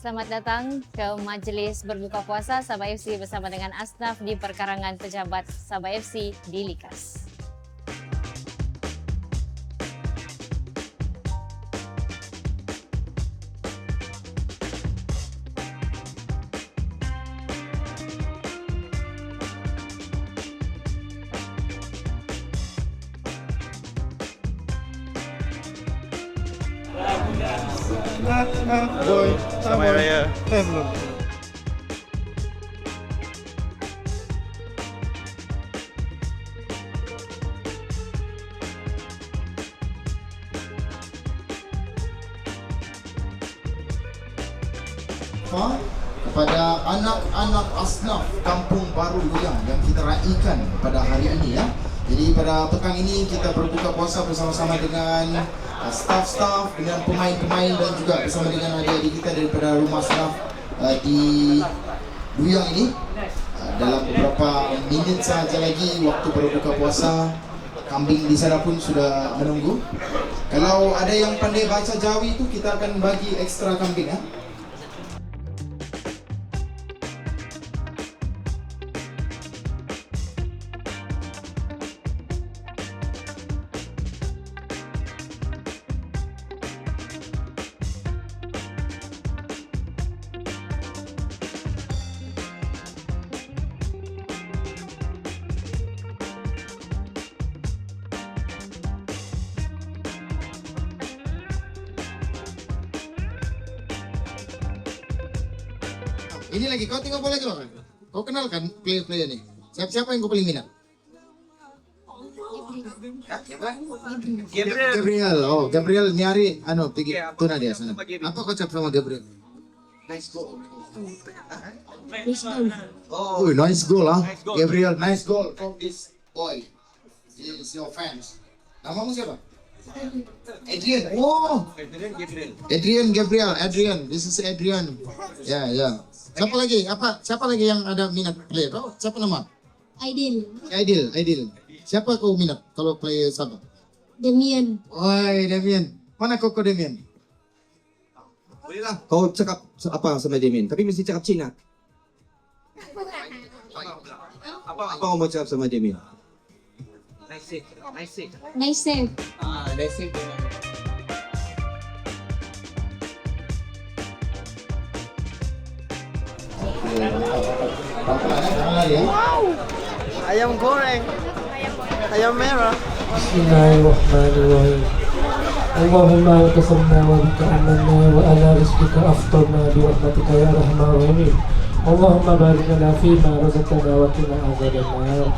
Selamat datang ke Majlis Berbuka Puasa Sabah FC bersama dengan Asnaf di Perkarangan Pejabat Sabah FC di Likas. Boy, Selamat Hari Raya. belum. Kepada anak-anak Asnaf Kampung Baru Luyang yang kita raikan pada hari ini ya. Jadi pada petang ini kita berbuka puasa bersama-sama dengan staff-staff, dengan pemain-pemain dan juga bersama dengan adik-adik kita daripada rumah staff di Luyang ini. Dalam beberapa minit sahaja lagi waktu berbuka puasa, kambing di sana pun sudah menunggu. Kalau ada yang pandai baca Jawi itu kita akan bagi ekstra kambing ya. Ini lagi, kau tengok bola juga kan? Kau kenal kan player-player nih? Siapa yang kau paling minat? Gabriel. Oh, Gabriel nyari pergi tuna dia sana. Apa kau cakap sama Gabriel? Nice goal. Oh, nice goal ah. Gabriel, nice goal from this boy. He is your fans. Namamu siapa? Adrian. Oh, Adrian Gabriel. Adrian. This is Adrian. Ya, ya. Siapa lagi yang ada minat player? Oh, siapa nama? Aidil. Siapa kau minat kalau player Sabah? Demian. Oi, Demian. Mana koko Demian? Boleh lah kau cakap apa sama Demian, tapi mesti cakap Cina. Apa kau mau cakap sama Demian? Nice save. Nice save. Wow, ayam goreng, ayam merah. Bismillahirrahmanirrahim. Allahumma qasamna wa bika amanna wa ala rizqika aftarna bi rahmatika ya arhamar rahimin. Allahumma barik lana fima razaqtana wa qina adzaban nar.